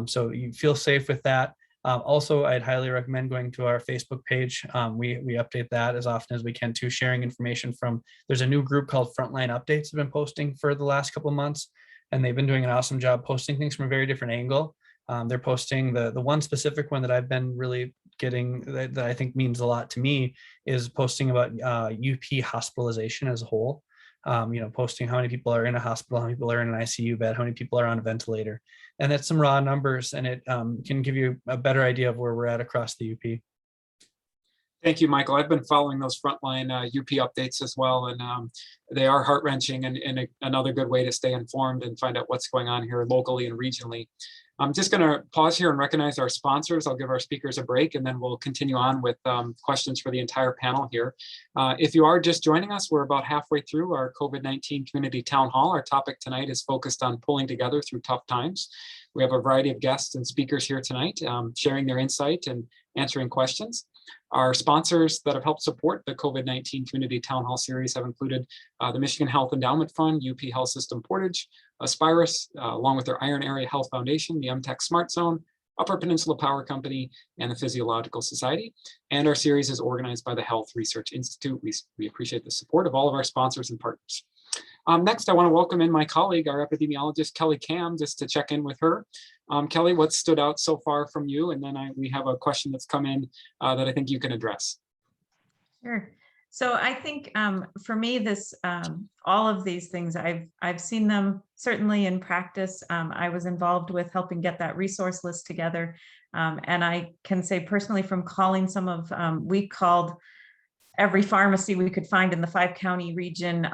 So you feel safe with that. Also, I'd highly recommend going to our Facebook page. We update that as often as we can too, sharing information from, there's a new group called Frontline Updates have been posting for the last couple of months, and they've been doing an awesome job posting things from a very different angle. They're posting the one specific one that I've been really getting that I think means a lot to me is posting about UP hospitalization as a whole. You know, posting how many people are in a hospital, how many people are in an ICU bed, how many people are on a ventilator. And that's some raw numbers, and it can give you a better idea of where we're at across the UP. Thank you, Michael. I've been following those frontline UP updates as well, and they are heart-wrenching and another good way to stay informed and find out what's going on here locally and regionally. I'm just going to pause here and recognize our sponsors. I'll give our speakers a break, and then we'll continue on with questions for the entire panel here. If you are just joining us, we're about halfway through our COVID-19 Community Town Hall. Our topic tonight is focused on pulling together through tough times. We have a variety of guests and speakers here tonight, sharing their insight and answering questions. Our sponsors that have helped support the COVID-19 Community Town Hall series have included the Michigan Health Endowment Fund, UP Health System Portage, Aspirus, along with their Iron Area Health Foundation, the MTech Smart Zone, Upper Peninsula Power Company, and the Physiological Society. And our series is organized by the Health Research Institute. We appreciate the support of all of our sponsors and partners. Next, I want to welcome in my colleague, our epidemiologist, Kelly Kam, just to check in with her. Kelly, what stood out so far from you? And then we have a question that's come in that I think you can address. Sure. So I think for me, this all of these things, I've seen them certainly in practice. I was involved with helping get that resource list together. And I can say personally from calling some of, we called every pharmacy we could find in the 5-county region,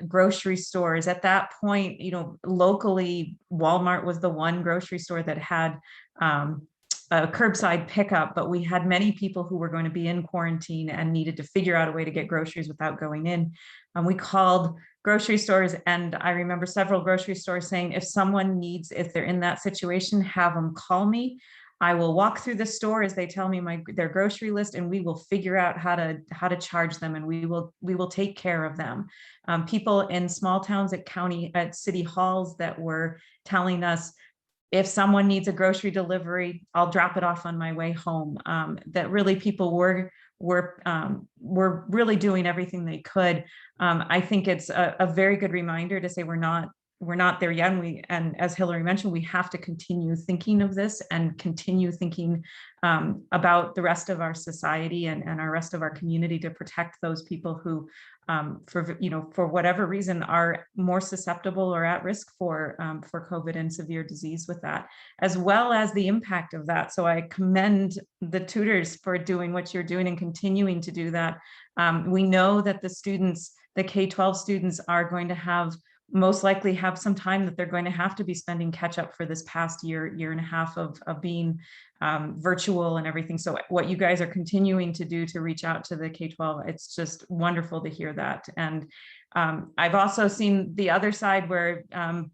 grocery stores. At that point, locally, Walmart was the one grocery store that had a curbside pickup, but we had many people who were going to be in quarantine and needed to figure out a way to get groceries without going in. We called grocery stores, and I remember several grocery stores saying, if they're in that situation, have them call me. I will walk through the store as they tell me their grocery list, and we will figure out how to charge them, and we will take care of them. People in small towns at city halls that were telling us, if someone needs a grocery delivery, I'll drop it off on my way home. That really people were really doing everything they could. I think it's a very good reminder to say we're not there yet. And as Hillary mentioned, we have to continue thinking of this and continue thinking about the rest of our society and our rest of our community to protect those people who, for whatever reason, are more susceptible or at risk for COVID and severe disease with that, as well as the impact of that. So I commend the tutors for doing what you're doing and continuing to do that. We know that the K-12 students are going to most likely have some time that they're going to have to be spending catch up for this past year and a half of being virtual and everything. So what you guys are continuing to do to reach out to the K-12, it's just wonderful to hear that. And I've also seen the other side where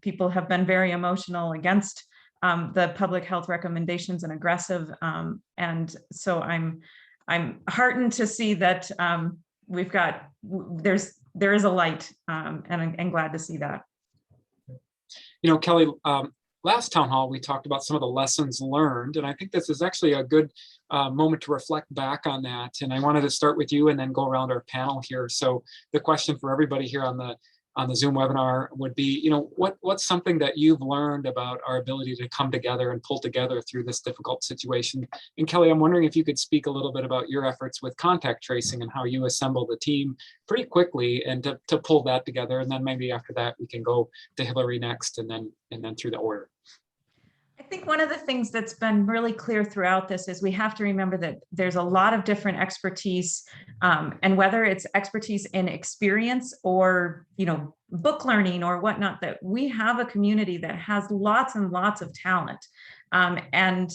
people have been very emotional against the public health recommendations and aggressive. And so I'm heartened to see that there is a light, and I'm glad to see that. Kelly, last town hall, we talked about some of the lessons learned, and I think this is actually a good moment to reflect back on that. And I wanted to start with you and then go around our panel here. So the question for everybody here on the Zoom webinar would be, what's something that you've learned about our ability to come together and pull together through this difficult situation? And Kelly, I'm wondering if you could speak a little bit about your efforts with contact tracing and how you assembled the team pretty quickly and to pull that together. And then maybe after that, we can go to Hillary next and then through the order. I think one of the things that's been really clear throughout this is we have to remember that there's a lot of different expertise, and whether it's expertise in experience or, book learning or whatnot, that we have a community that has lots and lots of talent. And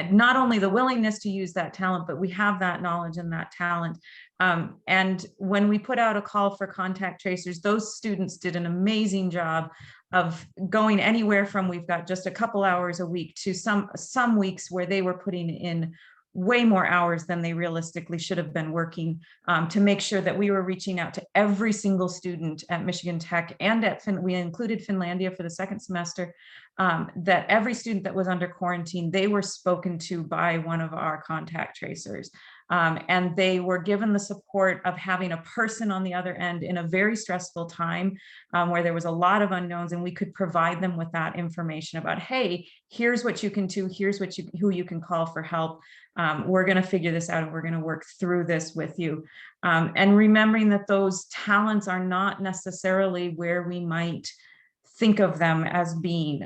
not only the willingness to use that talent, but we have that knowledge and that talent. And when we put out a call for contact tracers, those students did an amazing job of going anywhere from we've got just a couple hours a week to some weeks where they were putting in way more hours than they realistically should have been working, to make sure that we were reaching out to every single student at Michigan Tech, and we included Finlandia for the second semester, that every student that was under quarantine, they were spoken to by one of our contact tracers. And they were given the support of having a person on the other end in a very stressful time, where there was a lot of unknowns, and we could provide them with that information about, hey, here's what you can do, here's who you can call for help. We're going to figure this out, and we're going to work through this with you. And remembering that those talents are not necessarily where we might think of them as being.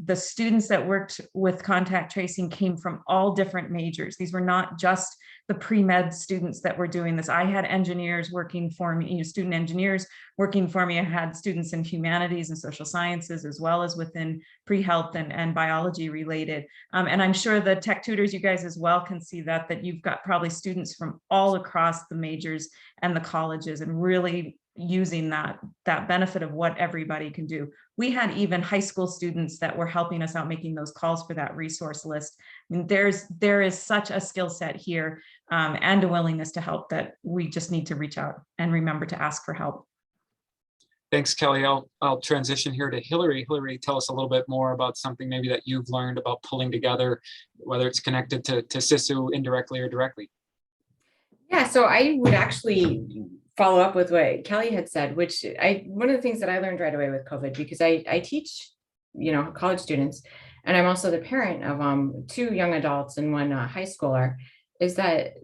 The students that worked with contact tracing came from all different majors. These were not just the pre-med students that were doing this. I had engineers working for me, student engineers working for me. I had students in humanities and social sciences, as well as within pre-health and biology related. And I'm sure the tech tutors, you guys as well, can see that you've got probably students from all across the majors and the colleges, and really using that benefit of what everybody can do. We had even high school students that were helping us out making those calls for that resource list. I mean, there is such a skill set here, and a willingness to help, that we just need to reach out and remember to ask for help. Thanks, Kelly. I'll transition here to Hillary. Hillary, tell us a little bit more about something maybe that you've learned about pulling together, whether it's connected to SISU indirectly or directly. Yeah, so I would actually follow up with what Kelly had said, which one of the things that I learned right away with COVID, because I teach, college students, and I'm also the parent of 2 young adults and 1 high schooler, is that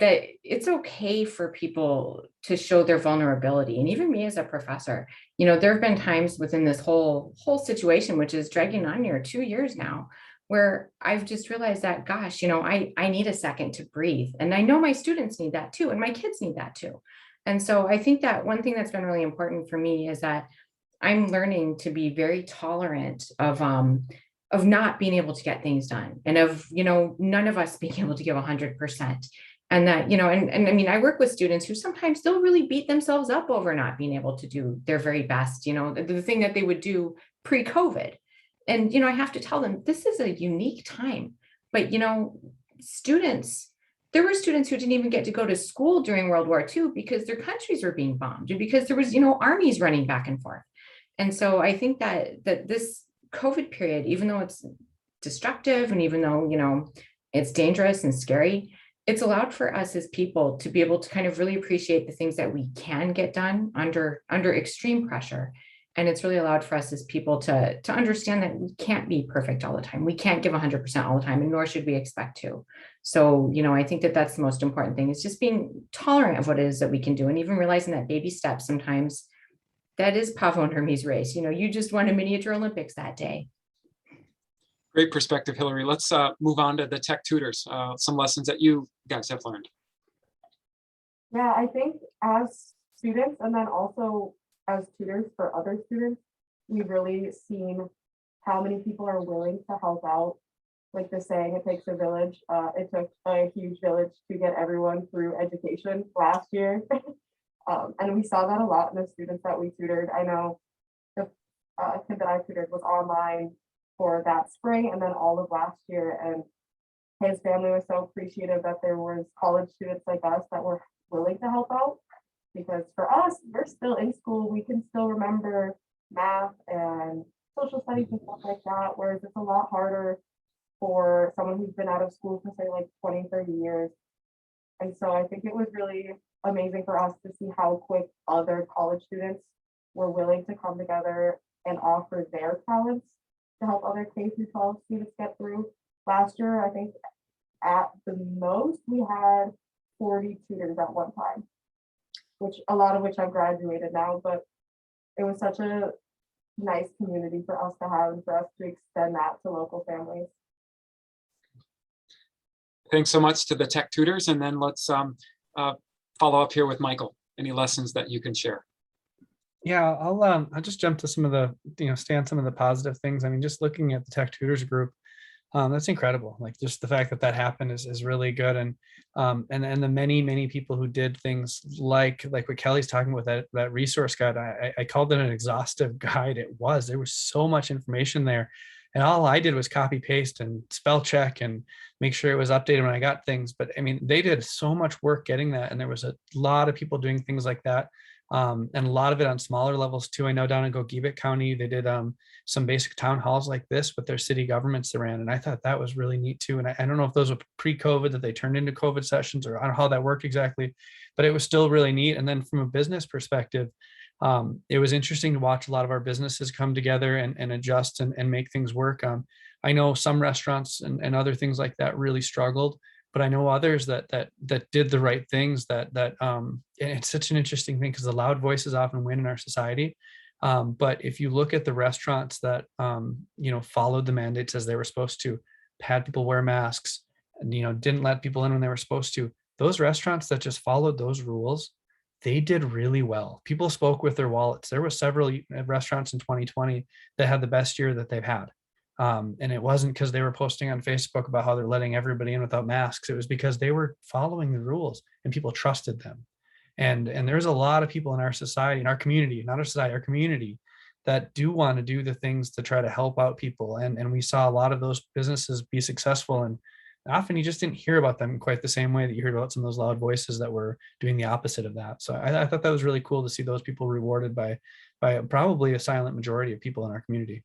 it's okay for people to show their vulnerability. And even me as a professor, there have been times within this whole situation, which is dragging on near 2 years now, where I've just realized that, gosh, I need a second to breathe. And I know my students need that too, and my kids need that too. And so I think that one thing that's been really important for me is that I'm learning to be very tolerant of not being able to get things done, and of, none of us being able to give 100%. And that, and I mean, I work with students who sometimes they'll really beat themselves up over not being able to do their very best, the thing that they would do pre-COVID. And, I have to tell them, this is a unique time. But, there were students who didn't even get to go to school during World War II because their countries were being bombed, and because there was, armies running back and forth. And so I think that this COVID period, even though it's destructive, and even though, it's dangerous and scary, it's allowed for us as people to be able to kind of really appreciate the things that we can get done under extreme pressure. And it's really allowed for us as people to understand that we can't be perfect all the time. We can't give 100% all the time, and nor should we expect to. So, I think that that's the most important thing, is just being tolerant of what it is that we can do. And even realizing that baby steps, sometimes that is Pavo and Hermes' race. You just won a miniature Olympics that day. Great perspective, Hillary. Let's move on to the tech tutors, some lessons that you guys have learned. Yeah, I think as students, and then also as tutors for other students, we've really seen how many people are willing to help out. Like the saying, it takes a village. It took a huge village to get everyone through education last year. And we saw that a lot in the students that we tutored. I know the kid that I tutored was online for that spring and then all of last year. And his family was so appreciative that there was college students like us that were willing to help out. Because for us, we're still in school, we can still remember math and social studies and stuff like that, whereas it's a lot harder for someone who's been out of school for say like 20, 30 years. And so I think it was really amazing for us to see how quick other college students were willing to come together and offer their talents to help other K through 12 students get through. Last year, I think at the most we had 40 tutors at one time, which a lot of which have graduated now, but it was such a nice community for us to have and for us to extend that to local families. Thanks so much to the tech tutors. And then let's follow up here with Michael. Any lessons that you can share? Yeah, I'll just jump to some of the, stay on some of the positive things. I mean, just looking at the tech tutors group, that's incredible. Like just the fact that happened is really good. And the many people who did things like what Kelly's talking about, that resource guide, I called it an exhaustive guide. There was so much information there. And all I did was copy paste and spell check and make sure it was updated when I got things. But I mean, they did so much work getting that. And there was a lot of people doing things like that. And a lot of it on smaller levels too. I know down in Gogebic County, they did some basic town halls like this with their city governments they ran. And I thought that was really neat too. And I don't know if those were pre-COVID that they turned into COVID sessions, or I don't know how that worked exactly, but it was still really neat. And then from a business perspective, it was interesting to watch a lot of our businesses come together and adjust and make things work. I know some restaurants and other things like that really struggled, but I know others that did the right things. And it's such an interesting thing because the loud voices often win in our society. But if you look at the restaurants that followed the mandates as they were supposed to, had people wear masks, and didn't let people in when they were supposed to, those restaurants that just followed those rules, they did really well. People spoke with their wallets. There were several restaurants in 2020 that had the best year that they've had. And it wasn't because they were posting on Facebook about how they're letting everybody in without masks. It was because they were following the rules and people trusted them. And there's a lot of people in our society, in our community, not our society, our community, that do want to do the things to try to help out people. And we saw a lot of those businesses be successful. And often you just didn't hear about them quite the same way that you heard about some of those loud voices that were doing the opposite of that. So I thought that was really cool to see those people rewarded by probably a silent majority of people in our community.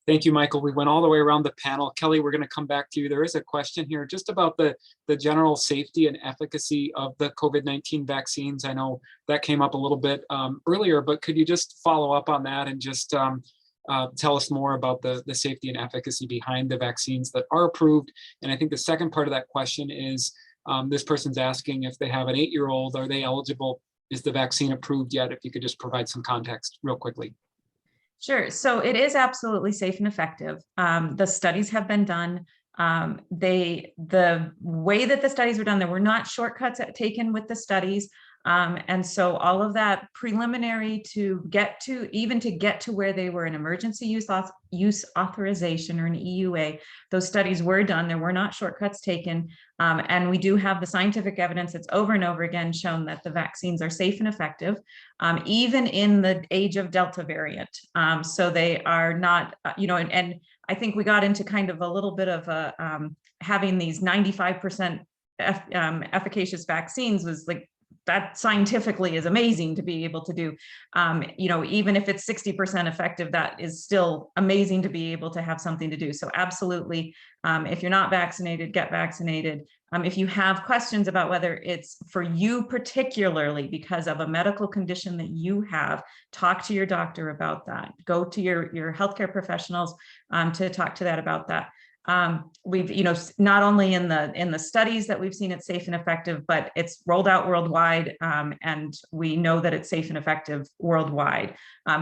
Thank you, Michael. We went all the way around the panel. Kelly, we're going to come back to you. There is a question here just about the general safety and efficacy of the COVID-19 vaccines. I know that came up a little bit earlier, but could you just follow up on that and just tell us more about the safety and efficacy behind the vaccines that are approved? And I think the second part of that question is this person's asking if they have an 8-year-old, are they eligible? Is the vaccine approved yet? If you could just provide some context real quickly. Sure. So it is absolutely safe and effective. The studies have been done. The way that the studies were done, there were not shortcuts taken with the studies. And so all of that preliminary to get to where they were an emergency use authorization or an EUA, those studies were done. There were not shortcuts taken. And we do have the scientific evidence that's over and over again shown that the vaccines are safe and effective, even in the age of Delta variant. So they are not, and I think we got into kind of a little bit of having these 95% efficacious vaccines was like, that scientifically is amazing to be able to do. Even if it's 60% effective, that is still amazing to be able to have something to do. So absolutely, if you're not vaccinated, get vaccinated. If you have questions about whether it's for you particularly because of a medical condition that you have, talk to your doctor about that. Go to your healthcare professionals to talk to that about that. We've, not only in the studies that we've seen it's safe and effective, but it's rolled out worldwide, and we know that it's safe and effective worldwide.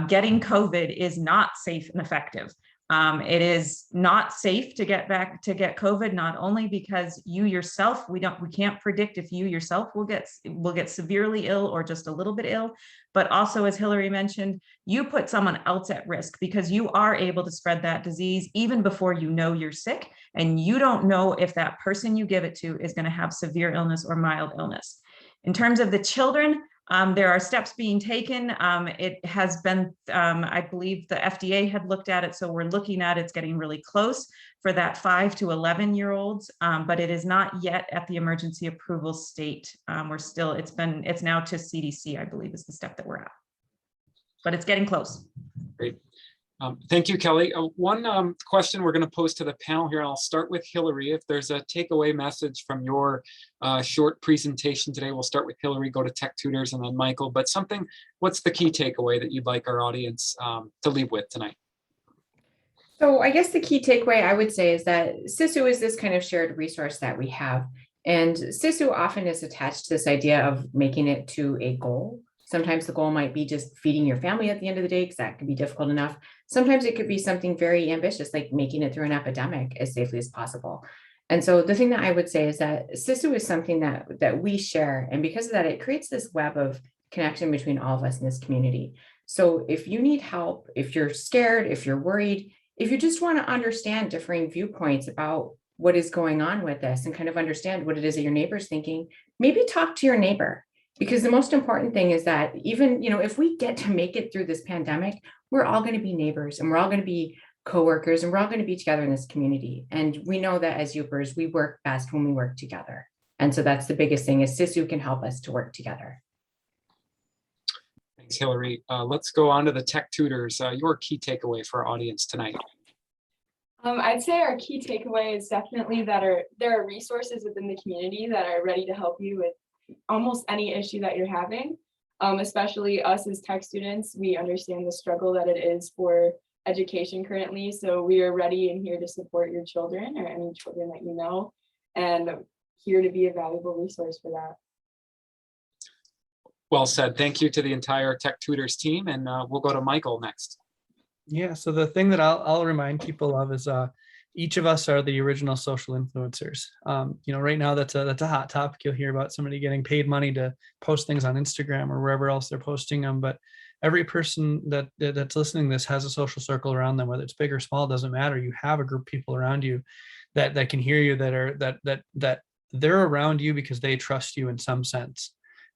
Getting COVID is not safe and effective. It is not safe to get COVID, not only because you yourself, we can't predict if you yourself will get severely ill or just a little bit ill, but also, as Hillary mentioned, you put someone else at risk because you are able to spread that disease even before you know you're sick, and you don't know if that person you give it to is going to have severe illness or mild illness. In terms of the children, there are steps being taken. It has been, I believe the FDA had looked at it, so we're looking at it's getting really close for that 5 to 11-year-olds, but it is not yet at the emergency approval state. It's now to CDC, I believe is the step that we're at, but it's getting close. Great. Thank you, Kelly. One question we're going to pose to the panel here, and I'll start with Hillary. If there's a takeaway message from your short presentation today, we'll start with Hillary, go to Tech Tutors, and then Michael. But what's the key takeaway that you'd like our audience to leave with tonight? So I guess the key takeaway I would say is that SISU is this kind of shared resource that we have. And SISU often is attached to this idea of making it to a goal. Sometimes the goal might be just feeding your family at the end of the day, because that can be difficult enough. Sometimes it could be something very ambitious, like making it through an epidemic as safely as possible. And so the thing that I would say is that SISU is something that we share. And because of that, it creates this web of connection between all of us in this community. So if you need help, if you're scared, if you're worried, if you just want to understand differing viewpoints about what is going on with this and kind of understand what it is that your neighbor's thinking, maybe talk to your neighbor. Because the most important thing is that even, if we get to make it through this pandemic, we're all going to be neighbors and we're all going to be coworkers and we're all going to be together in this community. And we know that as Yoopers, we work best when we work together. And so that's the biggest thing is SISU can help us to work together. Thanks, Hillary. Let's go on to the Tech Tutors. Your key takeaway for our audience tonight. I'd say our key takeaway is definitely that there are resources within the community that are ready to help you with almost any issue that you're having, especially us as tech students. We understand the struggle that it is for education currently. So we are ready and here to support your children or any children that you know, and here to be a valuable resource for that. Well said. Thank you to the entire Tech Tutors team, and we'll go to Michael next. Yeah, so the thing that I'll remind people of is each of us are the original social influencers. Right now that's a hot topic. You'll hear about somebody getting paid money to post things on Instagram or wherever else they're posting them. But every person that's listening to this has a social circle around them, whether it's big or small, doesn't matter. You have a group of people around you that can hear you, that they're around you because they trust you in some sense.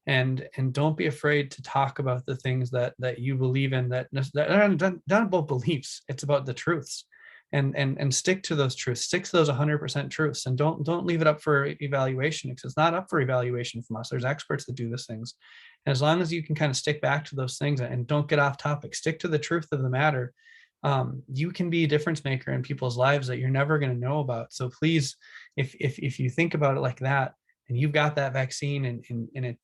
And don't be afraid to talk about the things that you believe in, that aren't about beliefs. It's about the truths. and stick to those truths, stick to those 100% truths, and don't leave it up for evaluation, because it's not up for evaluation from us. There's experts that do these things. And as long as you can kind of stick back to those things and don't get off topic, stick to the truth of the matter, you can be a difference maker in people's lives that you're never going to know about. So please, if you think about it like that, and you've got that vaccine and it,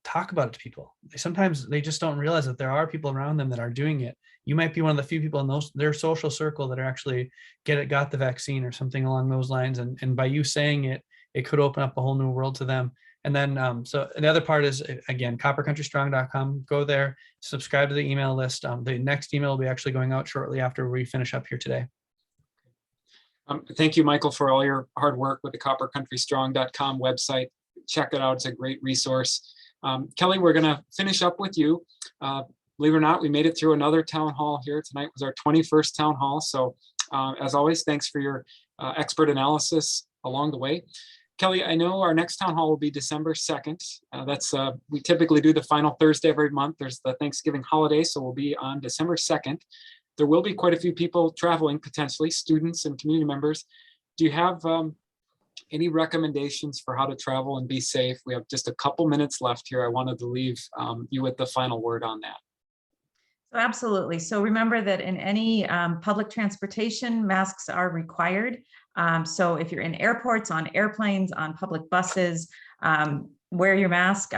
talk about it to people. Sometimes they just don't realize that there are people around them that are doing it. You might be one of the few people in their social circle that are actually got the vaccine or something along those lines. And by you saying it, it could open up a whole new world to them. And then, so the other part is, again, coppercountrystrong.com. Go there, subscribe to the email list. The next email will be actually going out shortly after we finish up here today. Thank you, Michael, for all your hard work with the coppercountrystrong.com website. Check it out. It's a great resource. Kelly, we're going to finish up with you. Believe it or not, we made it through another town hall here. Tonight was our 21st town hall. So as always, thanks for your expert analysis along the way. Kelly, I know our next town hall will be December 2nd. We typically do the final Thursday of every month. There's the Thanksgiving holiday, so we'll be on December 2nd. There will be quite a few people traveling, potentially, students and community members. Do you have any recommendations for how to travel and be safe? We have just a couple minutes left here. I wanted to leave you with the final word on that. Absolutely. So remember that in any public transportation, masks are required. So if you're in airports, on airplanes, on public buses, wear your mask.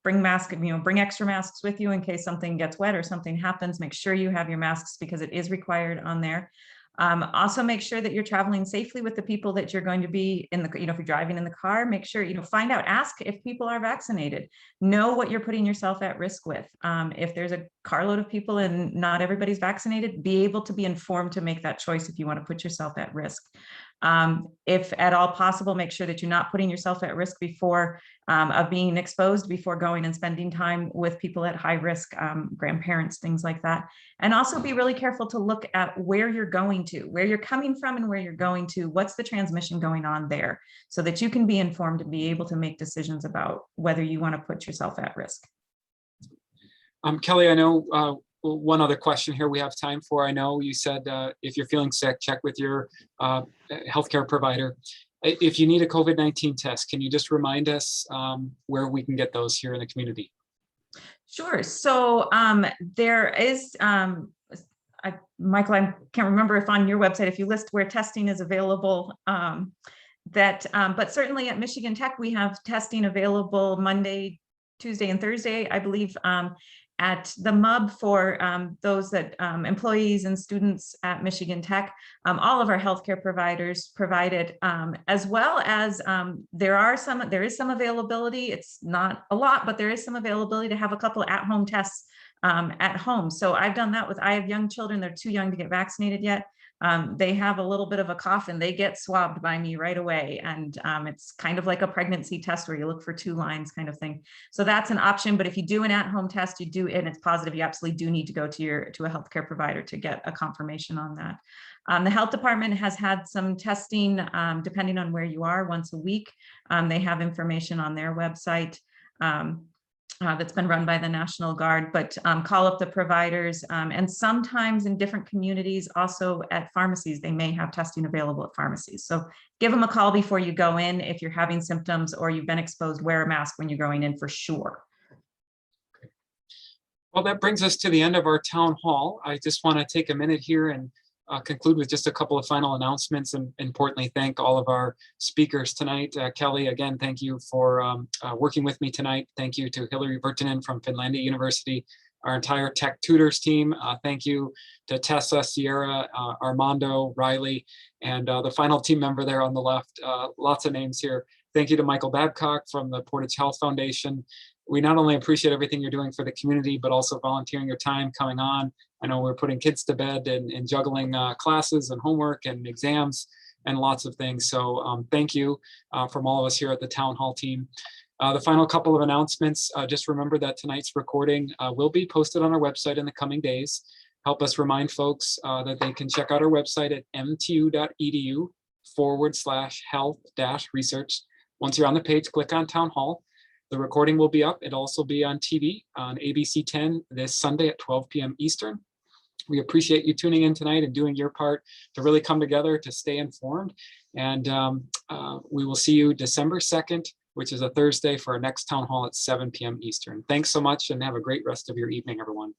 Bring extra masks with you in case something gets wet or something happens. Make sure you have your masks because it is required on there. Also make sure that you're traveling safely with the people that you're going to be in the, if you're driving in the car, make sure, find out, ask if people are vaccinated, know what you're putting yourself at risk with. If there's a carload of people and not everybody's vaccinated, be able to be informed to make that choice if you want to put yourself at risk. If at all possible, make sure that you're not putting yourself at risk before of being exposed before going and spending time with people at high risk, grandparents, things like that. And also be really careful to look at where you're going to, where you're coming from and where you're going to, what's the transmission going on there, so that you can be informed and be able to make decisions about whether you want to put yourself at risk. Kelly, I know one other question here we have time for. I know you said if you're feeling sick, check with your healthcare provider. If you need a COVID-19 test, can you just remind us where we can get those here in the community? Sure. So there is, Michael, I can't remember if on your website, if you list where testing is available, but certainly at Michigan Tech, we have testing available Monday, Tuesday, and Thursday, I believe, at the MUB for those that employees and students at Michigan Tech. All of our healthcare providers provide it, as well as there is some availability. It's not a lot, but there is some availability to have a couple at-home tests at home. So I've done that I have young children. They're too young to get vaccinated yet. They have a little bit of a cough and they get swabbed by me right away. And it's kind of like a pregnancy test where you look for 2 lines kind of thing. So that's an option. But if you do an at-home test, and it's positive, you absolutely do need to go to a healthcare provider to get a confirmation on that. The health department has had some testing, depending on where you are, once a week. They have information on their website. That's been run by the National Guard, but call up the providers, and sometimes in different communities, also at pharmacies, they may have testing available at pharmacies. So give them a call before you go in. If you're having symptoms or you've been exposed, wear a mask when you're going in for sure. Well, that brings us to the end of our town hall. I just want to take a minute here and conclude with just a couple of final announcements, and importantly, thank all of our speakers tonight. Kelly, again, thank you for working with me tonight. Thank you to Hillary Virtanen from Finlandia University, our entire Tech Tutors team. Thank you to Tessa, Sierra, Armando, Riley, and the final team member there on the left. Lots of names here. Thank you to Michael Babcock from the Portage Health Foundation. We not only appreciate everything you're doing for the community, but also volunteering your time coming on. I know we're putting kids to bed and juggling classes and homework and exams and lots of things. So thank you from all of us here at the Town Hall team. The final couple of announcements, just remember that tonight's recording will be posted on our website in the coming days. Help us remind folks that they can check out our website at mtu.edu/health-research. Once you're on the page, click on Town Hall. The recording will be up. It'll also be on TV on ABC 10 this Sunday at 12 p.m. Eastern. We appreciate you tuning in tonight and doing your part to really come together to stay informed. And we will see you December 2nd, which is a Thursday, for our next town hall at 7 p.m. Eastern. Thanks so much and have a great rest of your evening, everyone.